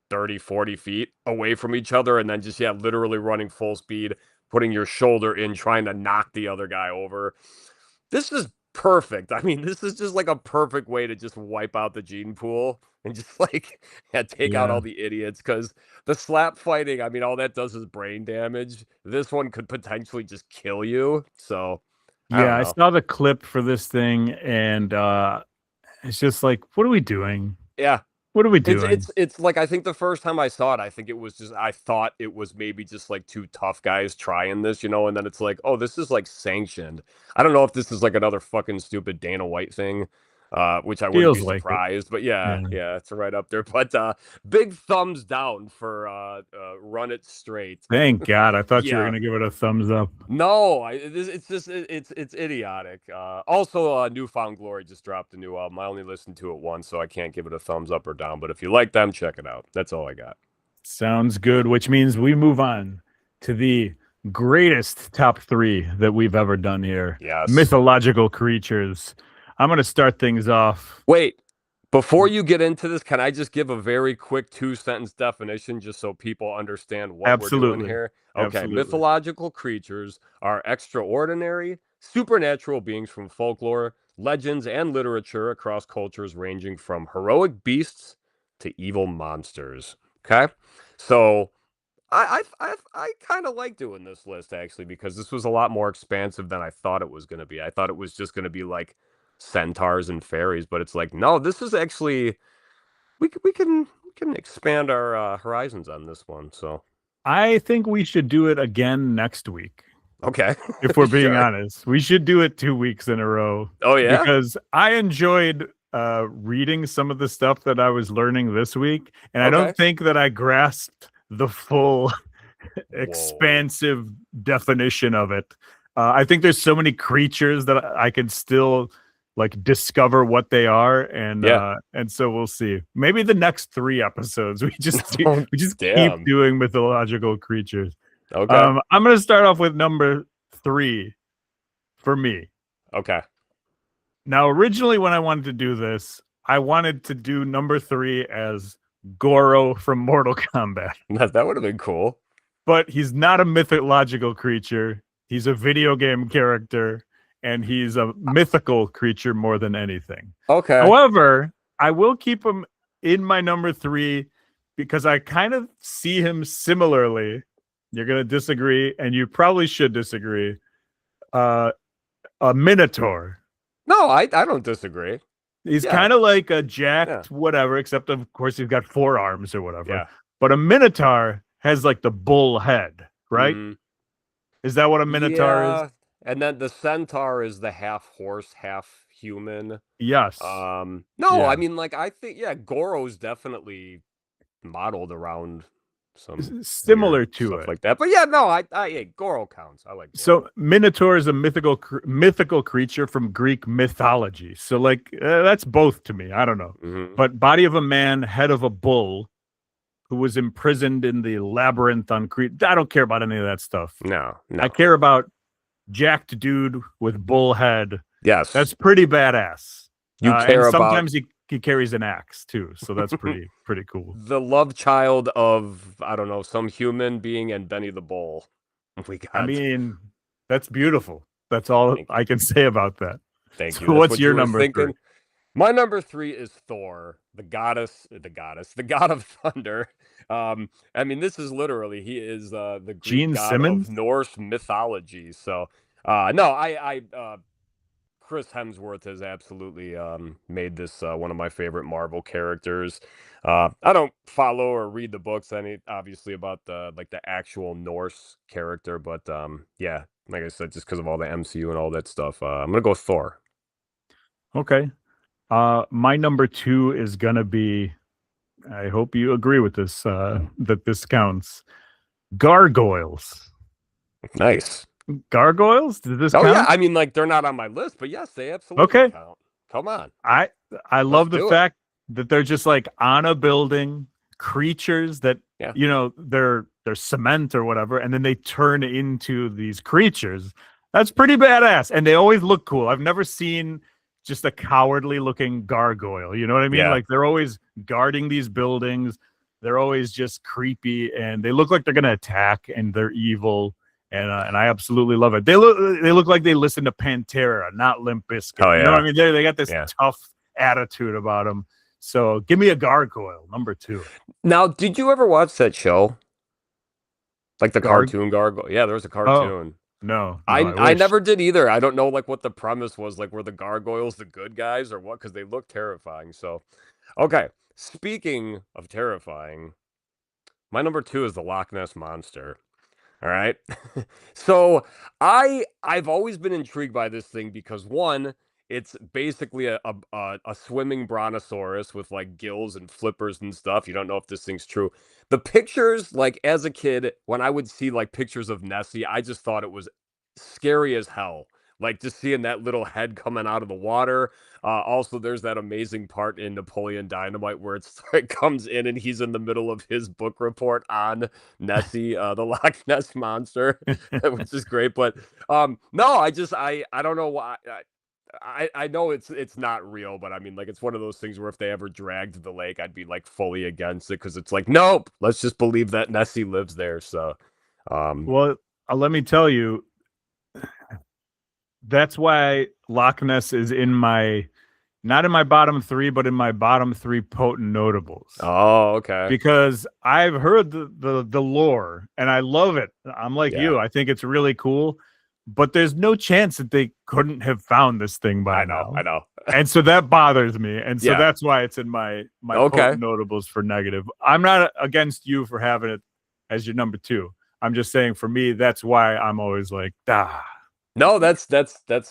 30, 40 feet away from each other, and then just, yeah, literally running full speed, putting your shoulder in, trying to knock the other guy over. This is perfect. I mean, this is just like a perfect way to just wipe out the gene pool and just like yeah, take out Yeah. all the idiots because the slap fighting, I mean, all that does is brain damage. This one could potentially just kill you. So I Yeah, don't I know. saw the clip for this thing and it's just like, what are we doing? Yeah. What are we It's doing? it's it's like I think the first time I saw it, I think it was just I thought it was maybe just like two tough guys trying this, and then it's like, oh, this is like sanctioned. I don't know if this is like another fucking stupid Dana White thing, which I wouldn't be Feels like it. surprised. But yeah, Yeah. yeah, it's right up there. But big thumbs down for Run It Straight. Thank God. I thought you were Yeah. gonna give it a thumbs up. No, it's just it's idiotic. Also, Newfound Glory just dropped a new album. I only listened to it once, so I can't give it a thumbs up or down. But if you like them, check it out. That's all I got. Sounds good, which means we move on to the greatest top three that we've ever done here. Yes. Mythological creatures. I'm gonna start things off. Wait, before you get into this, can I just give a very quick two-sentence definition just so people understand what we're doing Absolutely. here? Okay, Absolutely. mythological creatures are extraordinary, supernatural beings from folklore, legends, and literature across cultures ranging from heroic beasts to evil monsters. Okay? So I kind of like doing this list actually because this was a lot more expansive than I thought it was going to be. I thought it was just going to be like centaurs and fairies, but it's like no, this is actually we can expand our horizons on this one. So I think we should do it again next week. okay, If we're being sure. honest, we should do it 2 weeks in a row Oh yeah, because I enjoyed reading some of the stuff that I was learning this week, and I okay. don't think that I grasped the full Whoa, expansive definition of it. I think there's so many creatures that I can still like discover what they are, yeah. and so we'll see. Maybe the next 3 episodes Oh we just keep damn. doing mythological creatures. Okay, I'm gonna start off with number three for me. okay. Now, originally, when I wanted to do this, I wanted to do number three as Goro from Mortal Kombat. That would have been cool. But he's not a mythological creature. He's a video game character, and he's a mythical creature more than anything. Okay. However, I will keep him in my number three because I kind of see him similarly. You're going to disagree, and you probably should disagree. A minotaur. No, I don't disagree. He's Yeah, kind of like a yeah, jacked whatever, except of course he's got 4 arms or whatever. yeah. But a minotaur has like the bull head, right? Mm. Is that what a minotaur is? Yeah, and then the centaur is the half horse, half human. Yes. No, Yeah. I mean, like, I think, yeah, Goro's definitely modeled around some weird Similar to stuff it. like that. But yeah, no, yeah, Goro counts. I like Goro. So Minotaur is a mythical creature from Greek mythology. So like that's both to me. I don't know. Mm-hmm. But body of a man, head of a bull, who was imprisoned in the labyrinth on Crete. I don't care about any of that stuff. No, I no. care about jacked dude with bull head. Yes, That's pretty badass. you And care about sometimes he carries an axe too, so that's pretty cool. the love child of, I don't know, some human being and Benny the Bull. We I got. mean, that's beautiful. That's all Thank I you. can say about that. Thank you. So That's what's what you your were number three? thinking. My number three is Thor, the god of thunder. I mean, this is literally he is the Greek Gene god of Simmons? Norse mythology. So, no, Chris Hemsworth has absolutely made this one of my favorite Marvel characters. I don't follow or read the books any obviously about the actual Norse character, but yeah, like I said, just because of all the MCU and all that stuff, I'm gonna go with Thor. Okay. My number two is gonna be. I hope you agree with this. That this counts. Gargoyles. Nice. Gargoyles? Does this Oh yeah, count? I mean, like they're not on my list, but yes, they absolutely Okay. count. Come on, I I let's love the do it. fact that they're just like on a building, creatures that Yeah, they're cement or whatever, and then they turn into these creatures. That's pretty badass, and they always look cool. I've never seen just a cowardly looking gargoyle. You know what I mean? yeah. Like they're always guarding these buildings. They're always just creepy, and they look like they're gonna attack, and they're evil. And I absolutely love it. They look like they listen to Pantera, not Limp Bizkit. Oh You know what I yeah, mean? They got this yeah. tough attitude about them. So give me a gargoyle, number two. Now, did you ever watch that show, like the Garg? cartoon Gargoyle? Yeah, there was a Oh cartoon. no, I I I wish. never did either. I don't know like what the premise was. Like, were the gargoyles the good guys or what? Because they look terrifying. So, okay. Speaking of terrifying, my number two is the Loch Ness monster. All right. So I've always been intrigued by this thing because one, it's basically a swimming brontosaurus with like gills and flippers and stuff. You don't know if this thing's true. The pictures, like as a kid, when I would see like pictures of Nessie, I just thought it was scary as hell. Like just seeing that little head coming out of the water. Also, there's that amazing part in Napoleon Dynamite where it comes in and he's in the middle of his book report on Nessie, the Loch Ness monster, which is great. But no, I don't know why. I know it's not real, but I mean, like, it's one of those things where if they ever dragged the lake, I'd be like fully against it because it's like, nope, let's just believe that Nessie lives there. So, um, Well, let me tell you, that's why Loch Ness is in my not in my bottom three, but in my bottom three potent notables. oh, okay, Because I've heard the lore and I love it. I'm like yeah, you. I think it's really cool, but there's no chance that they couldn't have found this thing by I now. know, And so that bothers me. And so yeah, that's why it's in my okay. potent notables for negative. I'm not against you for having it as your number two. I'm just saying for me, that's why I'm always like, ah. No, that's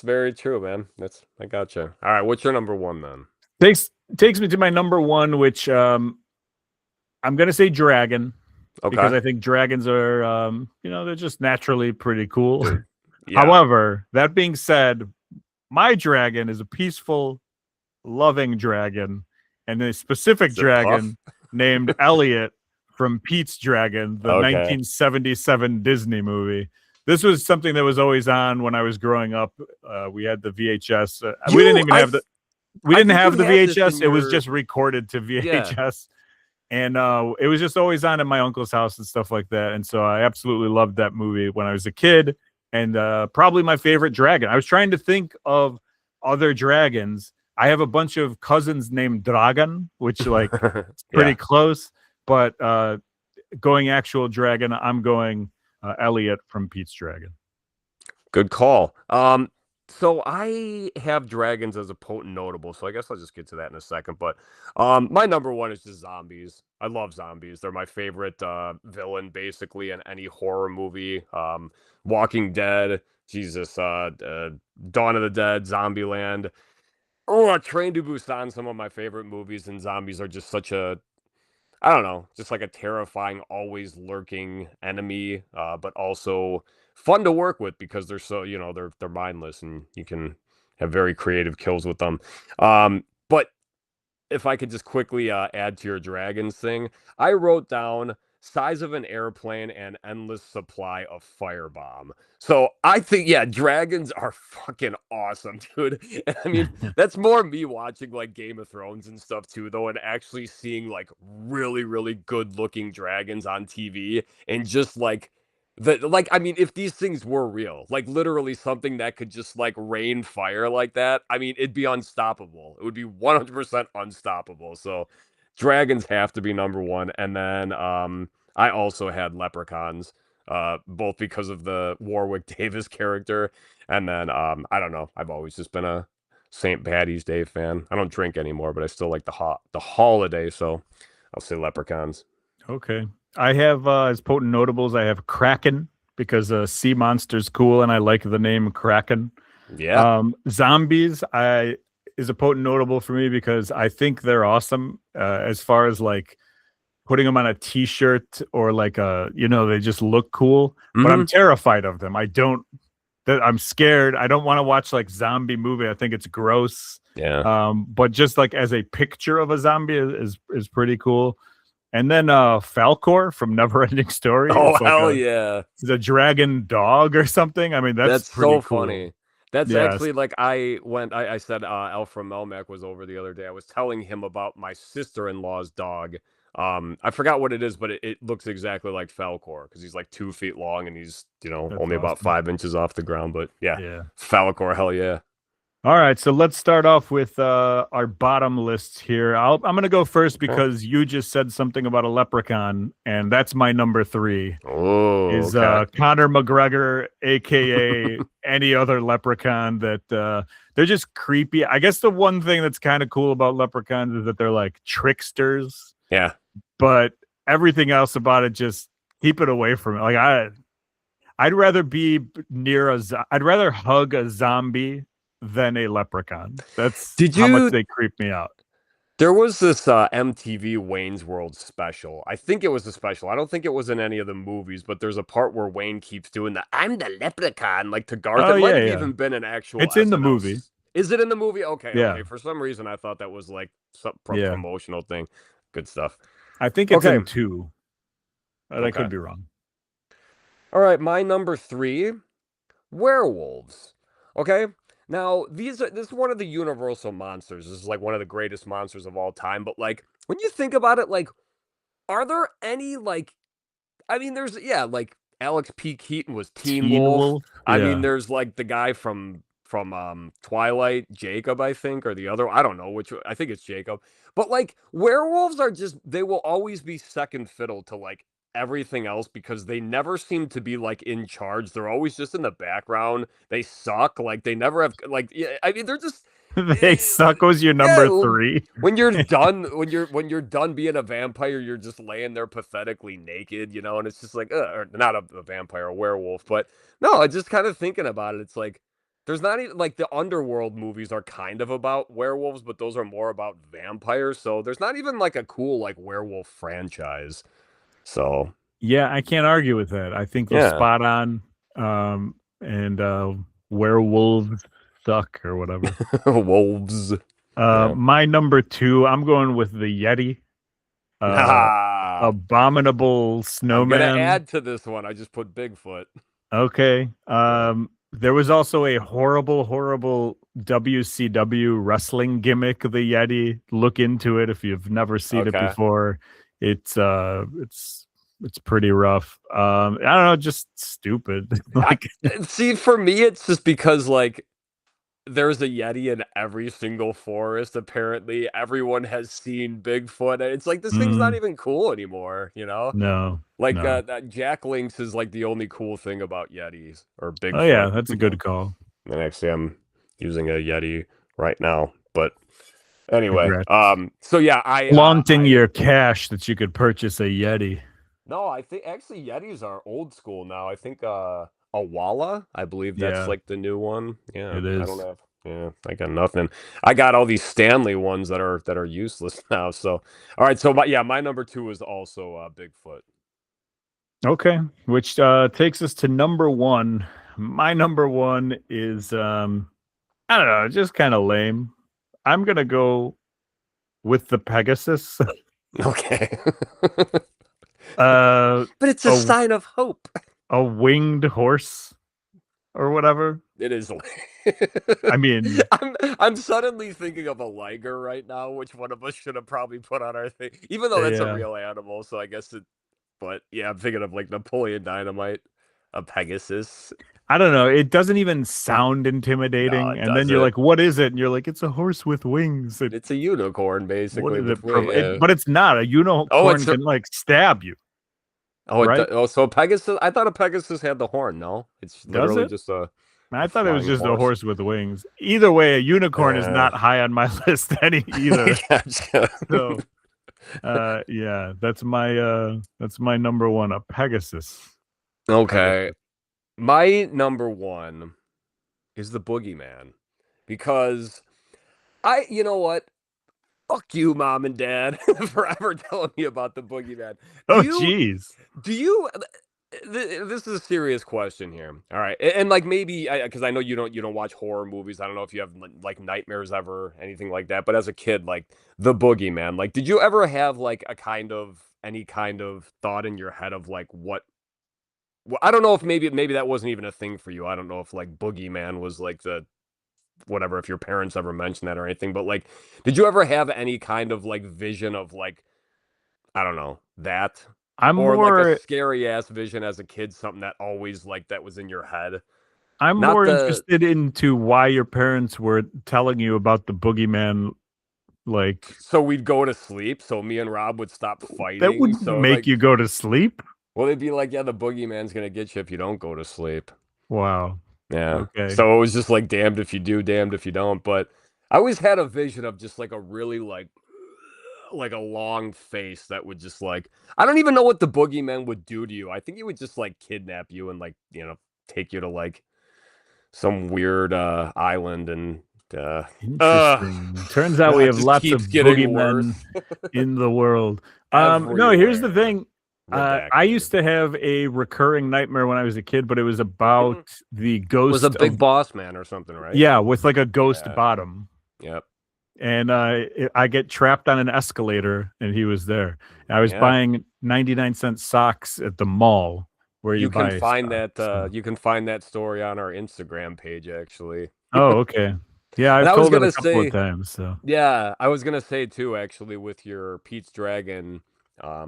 very true, man. I gotcha. All right, what's your number one then? Takes me to my number one, which I'm gonna say dragon because Okay, I think dragons are they're just naturally pretty cool. dude. Yeah, However, that being said, my dragon is a peaceful, loving dragon, and a specific is it Puff? dragon named Elliot from Pete's Dragon, the Okay, 1977 Disney movie. This was something that was always on when I was growing up. We had the VHS. We didn't you even have the we I didn't think you have the had this in VHS. It was your just recorded to yeah. VHS, and it was just always on at my uncle's house and stuff like that. And so I absolutely loved that movie when I was a kid, and probably my favorite dragon. I was trying to think of other dragons. I have a bunch of cousins named Dragan, which like it's pretty Yeah, close, but going actual dragon, I'm going Elliot from Pete's Dragon. good call. So I have dragons as a potent notable, so I guess I'll just get to that in a second. But my number one is just zombies. I love zombies. They're my favorite villain, basically, in any horror movie. Walking Dead, Jesus, Dawn of the Dead, Zombieland. Oh, Train to Busan, some of my favorite movies, and zombies are just such a I don't know, just like a terrifying, always lurking enemy, but also fun to work with because they're so, they're mindless and you can have very creative kills with them. But if I could just quickly add to your dragons thing, I wrote down size of an airplane and endless supply of firebomb. So I think, yeah, dragons are fucking awesome, dude. And I mean, that's more me watching like Game of Thrones and stuff too, though, and actually seeing like really, really good looking dragons on TV and just like I mean, if these things were real, like literally something that could just like rain fire like that, I mean, it'd be unstoppable. It would be 100% unstoppable. So dragons have to be number one. And then I also had leprechauns, both because of the Warwick Davis character. And then I don't know. I've always just been a St. Patty's Day fan. I don't drink anymore, but I still like the holiday. So I'll say leprechauns. Okay. I have as potent notables. I have Kraken because sea monster's cool, and I like the name Kraken. Yeah. Zombies, I is a potent notable for me because I think they're awesome. As far as like putting them on a T-shirt or like they just look cool. But I'm terrified of them. I'm scared. I don't want to watch like zombie movie. I think it's gross. Yeah. But just like as a picture of a zombie is pretty cool. And then Falcor from Neverending Story. Oh, It's like hell yeah. it's a dragon dog or something. I mean, that's pretty so cool. funny. That's Yes. actually like I said Alfred Melmac was over the other day. I was telling him about my sister-in-law's dog. I forgot what it is, but it looks exactly like Falcor because he's like 2 feet long and he's, That's only about awesome. 5 inches off the ground. But yeah, Yeah. Falcor, hell yeah. All right, so let's start off with our bottom lists here. I'm going to go first Okay. because you just said something about a leprechaun, and that's my number 3. Oh, Is okay. Conor McGregor, aka any other leprechaun that they're just creepy. I guess the one thing that's kind of cool about leprechauns is that they're like tricksters, Yeah. but everything else about it, just keep it away from it. Like I'd rather be I'd rather hug a zombie than a leprechaun. That's how much they creep me out. There was this MTV Wayne's World special. I think it was a special. I don't think it was in any of the movies, but there's a part where Wayne keeps doing the "I'm the leprechaun" like to Garth. Oh It might yeah, have yeah. even been an actual. It's in the SNL movie. Is it in the movie? Okay, Yeah. okay. For some reason, I thought that was like some Yeah. promotional thing. Good stuff. I think it's Okay. in 2. But I could be wrong. All right, my number 3, werewolves. Okay. Now, this is one of the universal monsters. This is like one of the greatest monsters of all time. But like, when you think about it, like, are there any like? I mean, like Alex P. Keaton was Teen Wolf. I mean, Yeah. there's like the guy from Twilight, Jacob, I think, or the other. I don't know which. I think it's Jacob. But like, werewolves are just they will always be second fiddle to like everything else because they never seem to be like in charge. They're always just in the background. They suck. Like they never have like. Yeah, I mean, they're just. They suck was your number 3. When you're done, when you're done being a vampire, you're just laying there pathetically naked, and it's just like, or not a vampire, a werewolf, but no, just kind of thinking about it, it's like there's not even like the underworld movies are kind of about werewolves, but those are more about vampires. So there's not even like a cool like werewolf franchise. So Yeah, I can't argue with that. I think you're spot on. And werewolves suck or whatever. Wolves. My number 2, I'm going with the Yeti. Abominable snowman. I'm gonna add to this one. I just put Bigfoot. Okay. There was also a horrible WCW wrestling gimmick, the Yeti. Look into it if you've never seen it before. It's pretty rough. I don't know, just stupid. See, for me, it's just because like there's a Yeti in every single forest. Apparently, everyone has seen Bigfoot. It's like this thing's not even cool anymore, No. Like no. that Jack Lynx is like the only cool thing about Yetis or Bigfoot. Oh yeah, that's a good call. And actually, I'm using a Yeti right now. But anyway, Congrats. so yeah, flaunting your cash that you could purchase a Yeti. No, I think actually Yetis are old school now. I think a Walla, I believe that's like the new one. Yeah, it is. I don't have Yeah, I got nothing. I got all these Stanley ones that are useless now. So, all right. So, my number two is also Bigfoot. Okay, which takes us to number one. My number one is I don't know, just kind of lame. I'm gonna go with the Pegasus. Okay, uh, but it's a a sign of hope. a winged horse or whatever. It is. I mean, I'm suddenly thinking of a liger right now, which one of us should have probably put on our thing, even though that's a yeah, real animal. So I guess it. But yeah, I'm thinking of like Napoleon Dynamite, a Pegasus. I don't know. It doesn't even sound No, intimidating. it And then you're doesn't. like, "What is it?" And you're like, "It's a horse with wings." It's a unicorn, What basically, is it? with yeah. But it's not. A Oh, unicorn it's a. can like stab you, right? Oh, so Pegasus. I thought a Pegasus had the horn. No, it's Does literally it? just a I thought it was flying just a horse. horse with wings. Either way, a unicorn is Uh, not high on my list any either. gotcha. So, yeah, that's my number one, a Pegasus. Okay, Pegasus. my number one is the Boogeyman because you know what? Fuck you, mom and dad, for ever telling me about the Boogeyman. Do Oh, you? geez. Do you? This is a serious question here. All right, and like maybe because I know you don't watch horror movies. I don't know if you have like nightmares ever, anything like that. But as a kid, like the Boogeyman, like did you ever have like any kind of thought in your head of like what? Well, I don't know if maybe that wasn't even a thing for you. I don't know if like Boogeyman was like the whatever if your parents ever mentioned that or anything. But like, did you ever have any kind of like vision of like I don't know, that? I'm Or like a more scary ass vision as a kid, something that always like that was in your head. I'm Not more the interested into why your parents were telling you about the boogeyman. Like so we'd go to sleep, so me and Rob would stop that fighting. wouldn't So make like you go to sleep. well they'd be like, yeah, the boogeyman's gonna get you if you don't go to sleep. Wow. Yeah. Okay. So it was just like damned if you do, damned if you don't. But I always had a vision of just like a really like a long face that would just like I don't even know what the boogeyman would do to you. I think he would just like kidnap you and like, take you to like some weird island and uh uh Interesting. Turns out we it have just lots of keeps getting boogeymen worse in the world. No, here's the everywhere. thing. I Redacted. used to have a recurring nightmare when I was a kid, but it was about Mhm. the Was a ghost big of, boss man or something, right? yeah, with like a ghost Yeah. bottom. Yep. And I get trapped on an escalator, and he was there. I was Yeah. buying 99-cent socks at the mall where you buy socks. So. You can find that story on our Instagram page actually. Oh, okay. Yeah, And I've I was told it a gonna couple of say, times. So. yeah, I was gonna say too, actually, with your Pete's Dragon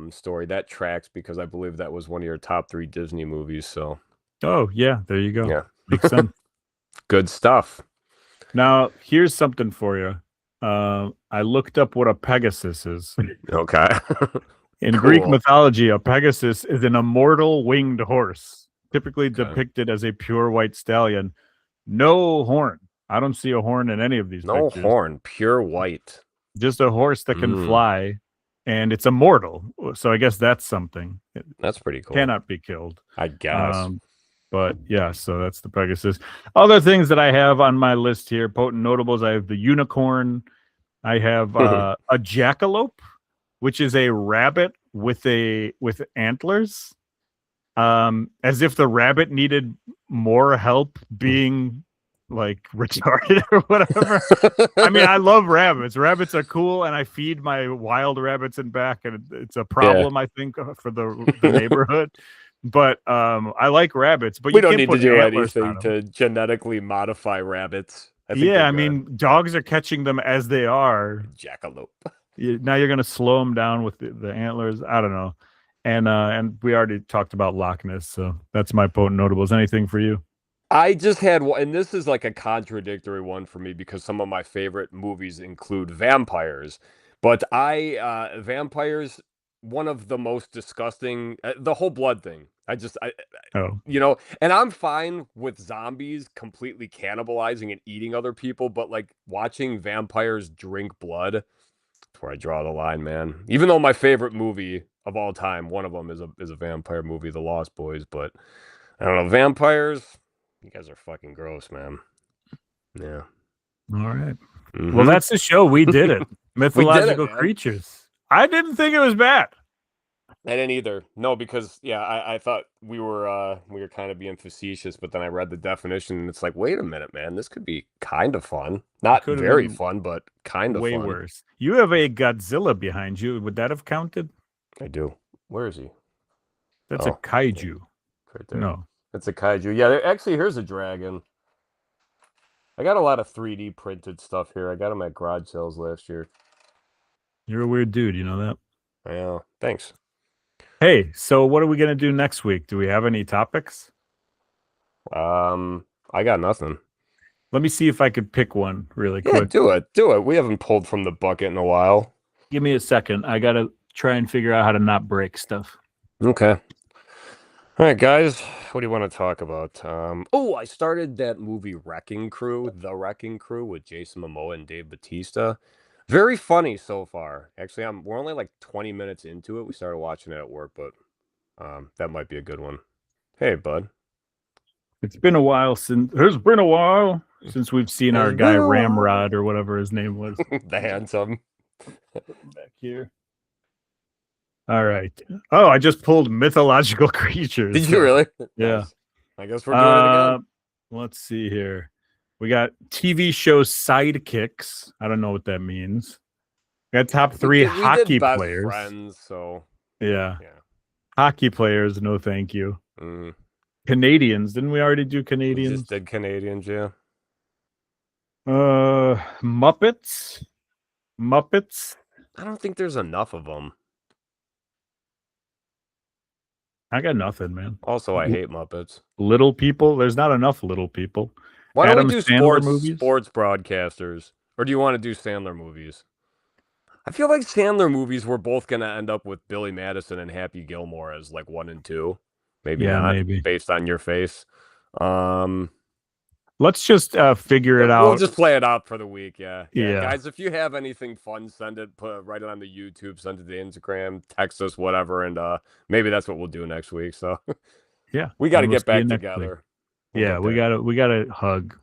story, that tracks because I believe that was one of your top three Disney movies. So Oh, yeah, there you go. yeah, Makes sense. good stuff. Now, here's something for you. I looked up what a Pegasus is. Okay, In Greek cool. mythology, a Pegasus is an immortal winged horse, typically Okay, depicted as a pure white stallion. No horn. I don't see a horn in any of these no pictures. horn, pure white. Just a horse that can Mm, fly, and it's immortal. So I guess that's something. It that's pretty cool. cannot be killed. I guess. Um, but yeah, so that's the Pegasus. Other things that I have on my list here, potent notables. I have the unicorn. I have a jackalope, which is a rabbit with antlers. As if the rabbit needed more help being like retarded or whatever. I mean, I love rabbits. Rabbits are cool, and I feed my wild rabbits and back, and it's a Yeah. problem I think for the neighborhood. But I like rabbits, but We you don't can't need to put do antlers on anything them. to genetically modify rabbits. I think Yeah, they're I good. mean, Yeah. dogs are catching them as they are. Jackalope. Now you're gonna slow them down with the antlers. I don't know. And we already talked about Loch Ness, so that's my potent notables. Anything for you? I just had one, and this is like a contradictory one for me because some of my favorite movies include vampires. But vampires, one of the most disgusting, the whole blood thing. Oh, And I'm fine with zombies completely cannibalizing and eating other people, but like watching vampires drink blood, that's where I draw the line, man. Even though my favorite movie of all time, one of them is a vampire movie, The Lost Boys, but I don't know, vampires, you guys are fucking gross, man. Yeah. All right. Mhm. Well, that's the show. We did it. Mythological man. Creatures. I didn't think it was bad. I didn't either. No, because yeah, I thought we were kind of being facetious, but then I read the definition and it's like, wait a minute, man, this could be kind of fun. Not could have very been fun, but kind of way fun. worse. You have a Godzilla behind you. Would that have counted? I do. Where is he? That's a Oh, kaiju. right there. No. It's a kaiju. Yeah, actually, here's a dragon. I got a lot of 3D printed stuff here. I got them at garage sales last year. You're a weird dude, you know that? Yeah, thanks. Hey, so what are we gonna do next week? Do we have any topics? I got nothing. Let me see if I could pick one really Yeah, quick. do it. We haven't pulled from the bucket in a while. Give me a second. I gotta try and figure out how to not break stuff. Okay. All right, guys. What do you want to talk about? Oh, I started that movie Wrecking Crew, The Wrecking Crew with Jason Momoa and Dave Bautista. Very funny so far. Actually, we're only like 20 minutes into it. We started watching it at work, but that might be a good one. Hey, bud. It's been a while since we've seen our guy Ramrod or whatever his name was. The handsome. Back here. All right. Oh, I just pulled Mythological Creatures. Did you really? Yeah. Nice. I guess we're doing it again. Let's see here. We got TV show sidekicks. I don't know what that means. We got top three hockey best players. Friends, so yeah. Hockey players, no thank you. Mm. Canadians. Didn't we already do We Canadians? just did Canadians, yeah. Muppets. I don't think there's enough of them. I got nothing, man. Also, I hate Muppets. Little people. There's not enough little people. Why don't Adam we do Sandler sports broadcasters? Or do you want to do Sandler movies? I feel like Sandler movies we're both going to end up with Billy Madison and Happy Gilmore as like 1 and 2. Maybe not, maybe. based on your face. Let's just figure it out. We'll just play it out for the week, yeah. Yeah. Guys, if you have anything fun, send it, write it on the YouTube, send it to Instagram, text us, whatever, and maybe that's what we'll do next week. So yeah, we got to get back together. Yeah, we gotta hug.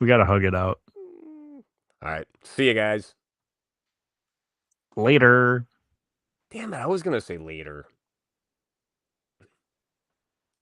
We gotta hug it out. All right. See you guys. Later. Damn it, I was gonna say later.